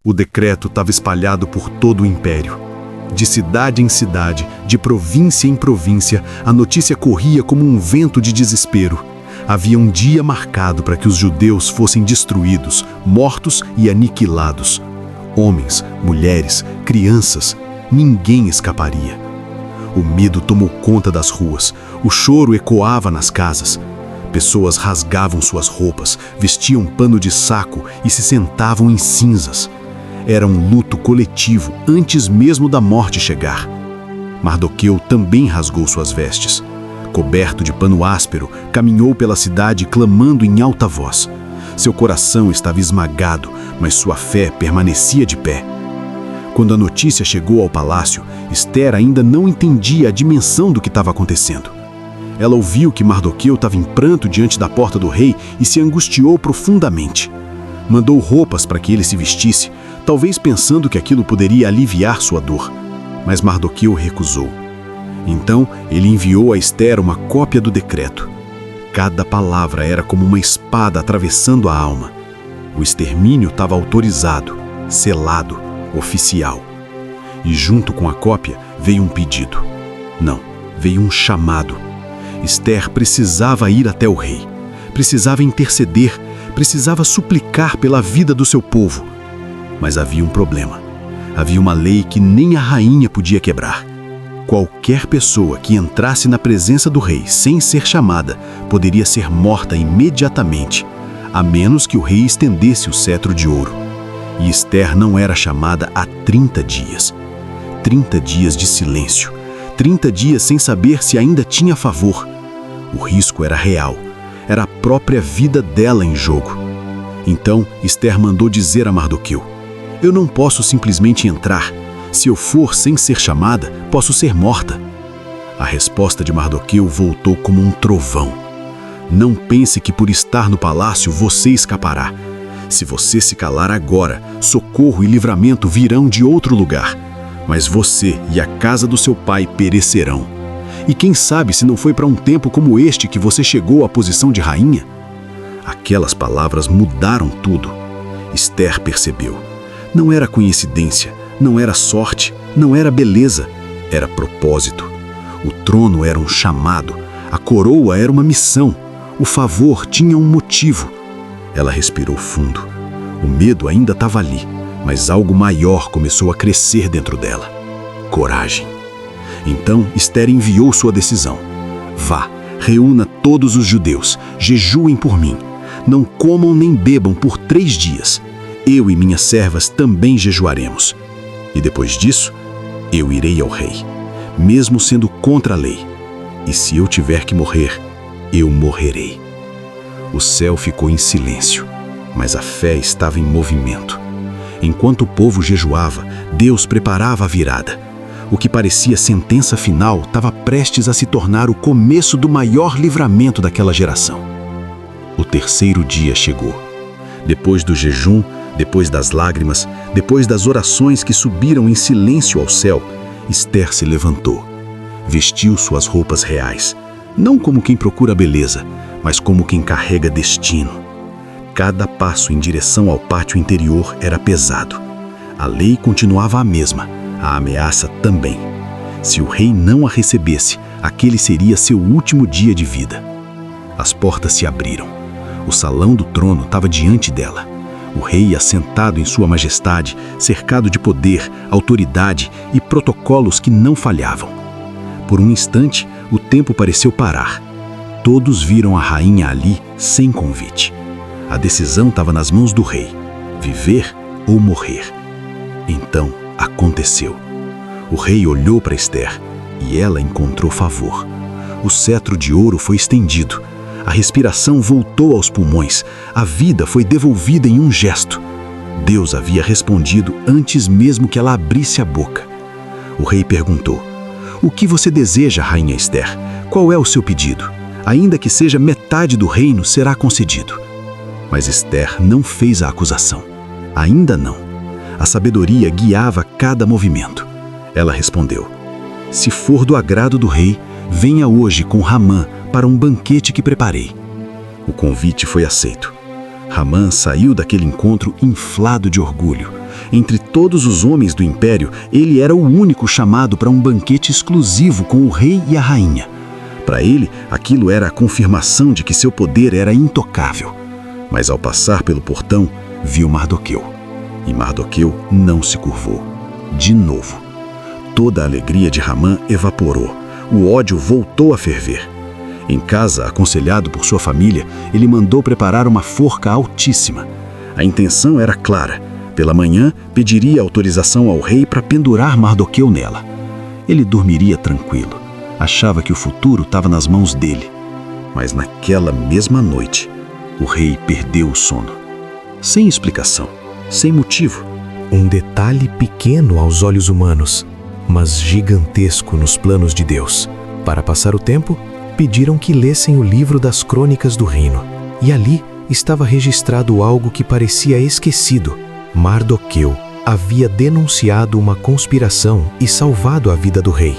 O decreto estava espalhado por todo o império. De cidade em cidade, de província em província, a notícia corria como um vento de desespero. Havia um dia marcado para que os judeus fossem destruídos, mortos e aniquilados. Homens, mulheres, crianças, ninguém escaparia. O medo tomou conta das ruas, o choro ecoava nas casas. Pessoas rasgavam suas roupas, vestiam pano de saco e se sentavam em cinzas. Era um luto coletivo antes mesmo da morte chegar. Mardoqueu também rasgou suas vestes. Coberto de pano áspero, caminhou pela cidade clamando em alta voz. Seu coração estava esmagado, mas sua fé permanecia de pé. Quando a notícia chegou ao palácio, Ester ainda não entendia a dimensão do que estava acontecendo. Ela ouviu que Mardoqueu estava em pranto diante da porta do rei e se angustiou profundamente. Mandou roupas para que ele se vestisse, talvez pensando que aquilo poderia aliviar sua dor. Mas Mardoqueu recusou. Então, ele enviou a Ester uma cópia do decreto. Cada palavra era como uma espada atravessando a alma. O extermínio estava autorizado, selado, oficial. E junto com a cópia veio um pedido. Não, veio um chamado. Ester precisava ir até o rei. Precisava interceder, precisava suplicar pela vida do seu povo. Mas havia um problema. Havia uma lei que nem a rainha podia quebrar. Qualquer pessoa que entrasse na presença do rei sem ser chamada poderia ser morta imediatamente, a menos que o rei estendesse o cetro de ouro. E Ester não era chamada há 30 dias. 30 dias de silêncio. 30 dias sem saber se ainda tinha favor. O risco era real. Era a própria vida dela em jogo. Então, Ester mandou dizer a Mardoqueu: eu não posso simplesmente entrar. Se eu for sem ser chamada, posso ser morta. A resposta de Mardoqueu voltou como um trovão. Não pense que por estar no palácio você escapará. Se você se calar agora, socorro e livramento virão de outro lugar. Mas você e a casa do seu pai perecerão. E quem sabe se não foi para um tempo como este que você chegou à posição de rainha? Aquelas palavras mudaram tudo. Ester percebeu. Não era coincidência, não era sorte, não era beleza, era propósito. O trono era um chamado, a coroa era uma missão, o favor tinha um motivo. Ela respirou fundo. O medo ainda estava ali, mas algo maior começou a crescer dentro dela. Coragem. Então Ester enviou sua decisão. Vá, reúna todos os judeus, jejuem por mim. Não comam nem bebam por 3 dias. Eu e minhas servas também jejuaremos. E depois disso, eu irei ao rei, mesmo sendo contra a lei. E se eu tiver que morrer, eu morrerei. O céu ficou em silêncio, mas a fé estava em movimento. Enquanto o povo jejuava, Deus preparava a virada. O que parecia sentença final estava prestes a se tornar o começo do maior livramento daquela geração. O 3º dia chegou. Depois do jejum, depois das lágrimas, depois das orações que subiram em silêncio ao céu, Ester se levantou. Vestiu suas roupas reais, não como quem procura beleza, mas como quem carrega destino. Cada passo em direção ao pátio interior era pesado. A lei continuava a mesma, a ameaça também. Se o rei não a recebesse, aquele seria seu último dia de vida. As portas se abriram. O salão do trono estava diante dela. O rei assentado em sua majestade, cercado de poder, autoridade e protocolos que não falhavam. Por um instante, o tempo pareceu parar. Todos viram a rainha ali sem convite. A decisão estava nas mãos do rei, viver ou morrer. Então, aconteceu. O rei olhou para Ester e ela encontrou favor. O cetro de ouro foi estendido. A respiração voltou aos pulmões. A vida foi devolvida em um gesto. Deus havia respondido antes mesmo que ela abrisse a boca. O rei perguntou: o que você deseja, rainha Ester? Qual é o seu pedido? Ainda que seja metade do reino, será concedido. Mas Ester não fez a acusação. Ainda não. A sabedoria guiava cada movimento. Ela respondeu: se for do agrado do rei, venha hoje com Hamã para um banquete que preparei. O convite foi aceito. Hamã saiu daquele encontro inflado de orgulho. Entre todos os homens do império, ele era o único chamado para um banquete exclusivo com o rei e a rainha. Para ele, aquilo era a confirmação de que seu poder era intocável. Mas ao passar pelo portão, viu Mardoqueu. E Mardoqueu não se curvou. De novo. Toda a alegria de Hamã evaporou. O ódio voltou a ferver. Em casa, aconselhado por sua família, ele mandou preparar uma forca altíssima. A intenção era clara. Pela manhã, pediria autorização ao rei para pendurar Mardoqueu nela. Ele dormiria tranquilo. Achava que o futuro estava nas mãos dele. Mas naquela mesma noite, o rei perdeu o sono. Sem explicação, sem motivo. Um detalhe pequeno aos olhos humanos, mas gigantesco nos planos de Deus. Para passar o tempo, pediram que lessem o livro das crônicas do reino. E ali estava registrado algo que parecia esquecido. Mardoqueu havia denunciado uma conspiração e salvado a vida do rei.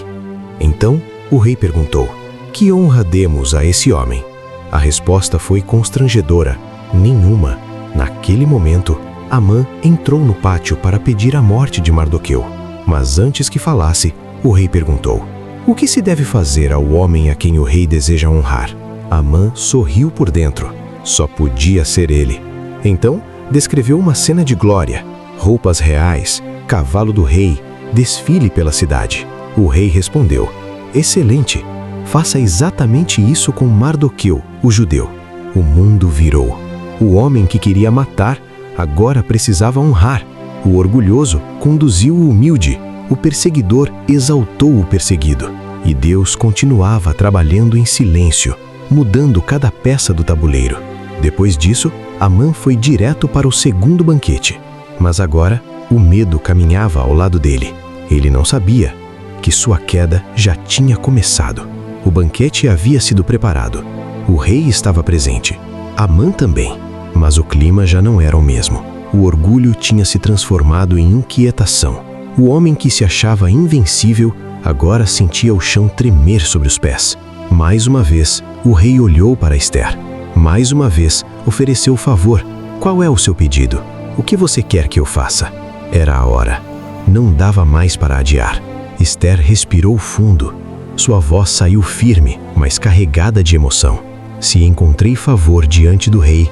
Então, o rei perguntou: que honra demos a esse homem? A resposta foi constrangedora: nenhuma. Naquele momento, Hamã entrou no pátio para pedir a morte de Mardoqueu. Mas antes que falasse, o rei perguntou: o que se deve fazer ao homem a quem o rei deseja honrar? Hamã sorriu por dentro. Só podia ser ele. Então, descreveu uma cena de glória: roupas reais, cavalo do rei, desfile pela cidade. O rei respondeu: excelente, faça exatamente isso com Mardoqueu, o judeu. O mundo virou. O homem que queria matar agora precisava honrar. O orgulhoso conduziu o humilde. O perseguidor exaltou o perseguido. E Deus continuava trabalhando em silêncio, mudando cada peça do tabuleiro. Depois disso, Hamã foi direto para o segundo banquete. Mas agora, o medo caminhava ao lado dele. Ele não sabia que sua queda já tinha começado. O banquete havia sido preparado. O rei estava presente. Hamã também. Mas o clima já não era o mesmo. O orgulho tinha se transformado em inquietação. O homem que se achava invencível agora sentia o chão tremer sobre os pés. Mais uma vez, o rei olhou para Ester. Mais uma vez, ofereceu o favor. Qual é o seu pedido? O que você quer que eu faça? Era a hora. Não dava mais para adiar. Ester respirou fundo. Sua voz saiu firme, mas carregada de emoção. Se encontrei favor diante do rei,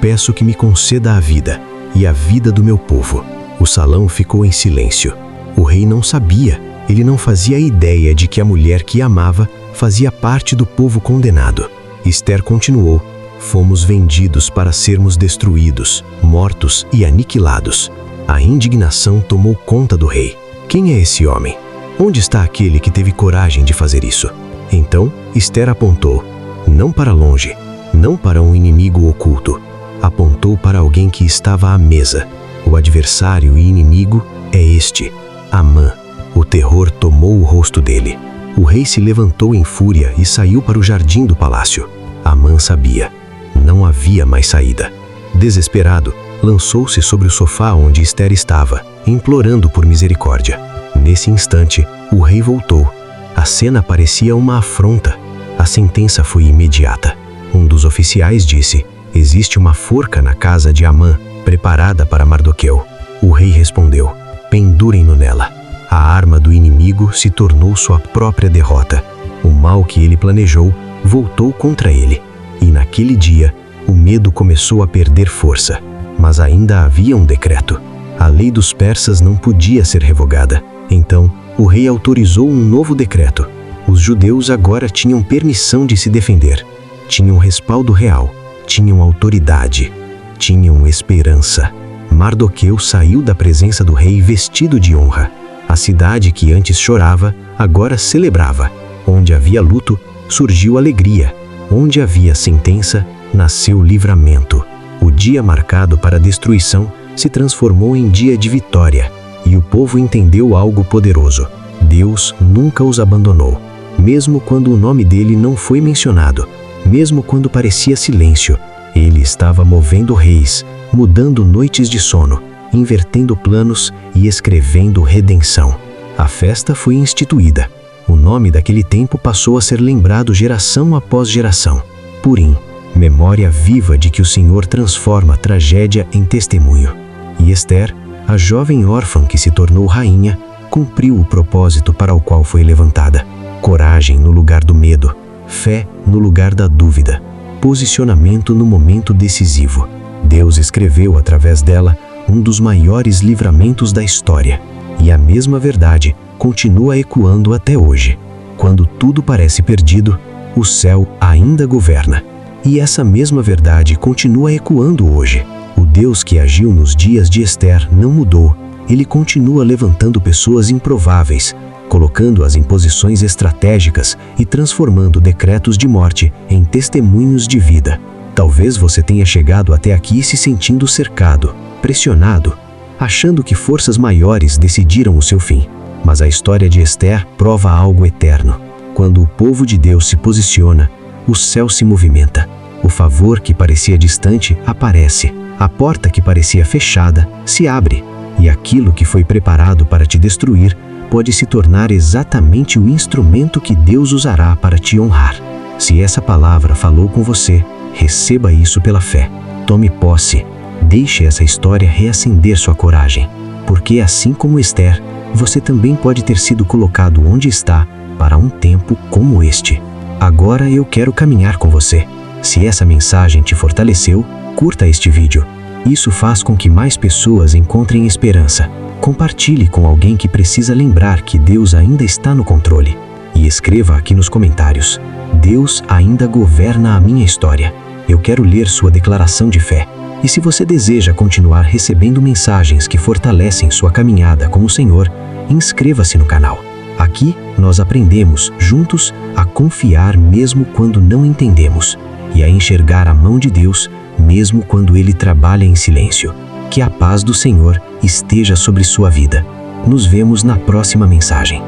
peço que me conceda a vida e a vida do meu povo. O salão ficou em silêncio. O rei não sabia, ele não fazia ideia de que a mulher que amava fazia parte do povo condenado. Ester continuou: fomos vendidos para sermos destruídos, mortos e aniquilados. A indignação tomou conta do rei. Quem é esse homem? Onde está aquele que teve coragem de fazer isso? Então, Ester apontou, não para longe, não para um inimigo oculto. Apontou para alguém que estava à mesa. O adversário e inimigo é este, Hamã. O terror tomou o rosto dele. O rei se levantou em fúria e saiu para o jardim do palácio. Hamã sabia. Não havia mais saída. Desesperado, lançou-se sobre o sofá onde Ester estava, implorando por misericórdia. Nesse instante, o rei voltou. A cena parecia uma afronta. A sentença foi imediata. Um dos oficiais disse: existe uma forca na casa de Hamã, preparada para Mardoqueu. O rei respondeu: pendurem-no nela. A arma do inimigo se tornou sua própria derrota. O mal que ele planejou voltou contra ele. E naquele dia, o medo começou a perder força. Mas ainda havia um decreto. A lei dos persas não podia ser revogada. Então, o rei autorizou um novo decreto. Os judeus agora tinham permissão de se defender. Tinham respaldo real. Tinham autoridade. Tinham esperança. Mardoqueu saiu da presença do rei vestido de honra. A cidade que antes chorava, agora celebrava. Onde havia luto, surgiu alegria. Onde havia sentença, nasceu livramento. O dia marcado para a destruição se transformou em dia de vitória. E o povo entendeu algo poderoso. Deus nunca os abandonou. Mesmo quando o nome dele não foi mencionado, mesmo quando parecia silêncio, ele estava movendo reis, mudando noites de sono, invertendo planos e escrevendo redenção. A festa foi instituída. O nome daquele tempo passou a ser lembrado geração após geração. Purim, memória viva de que o Senhor transforma tragédia em testemunho. E Ester, a jovem órfã que se tornou rainha cumpriu o propósito para o qual foi levantada. Coragem no lugar do medo, fé no lugar da dúvida, posicionamento no momento decisivo. Deus escreveu através dela um dos maiores livramentos da história. E a mesma verdade continua ecoando até hoje. Quando tudo parece perdido, o céu ainda governa. E essa mesma verdade continua ecoando hoje. O Deus que agiu nos dias de Esther não mudou. Ele continua levantando pessoas improváveis, colocando-as em posições estratégicas e transformando decretos de morte em testemunhos de vida. Talvez você tenha chegado até aqui se sentindo cercado, pressionado, achando que forças maiores decidiram o seu fim. Mas a história de Esther prova algo eterno. Quando o povo de Deus se posiciona, o céu se movimenta. O favor que parecia distante aparece. A porta que parecia fechada se abre. E aquilo que foi preparado para te destruir pode se tornar exatamente o instrumento que Deus usará para te honrar. Se essa palavra falou com você, receba isso pela fé. Tome posse. Deixe essa história reacender sua coragem. Porque assim como Esther, você também pode ter sido colocado onde está para um tempo como este. Agora eu quero caminhar com você. Se essa mensagem te fortaleceu, curta este vídeo. Isso faz com que mais pessoas encontrem esperança. Compartilhe com alguém que precisa lembrar que Deus ainda está no controle. E escreva aqui nos comentários: Deus ainda governa a minha história. Eu quero ler sua declaração de fé. E se você deseja continuar recebendo mensagens que fortalecem sua caminhada com o Senhor, inscreva-se no canal. Aqui nós aprendemos juntos a confiar mesmo quando não entendemos e a enxergar a mão de Deus mesmo quando Ele trabalha em silêncio. Que a paz do Senhor esteja sobre sua vida. Nos vemos na próxima mensagem.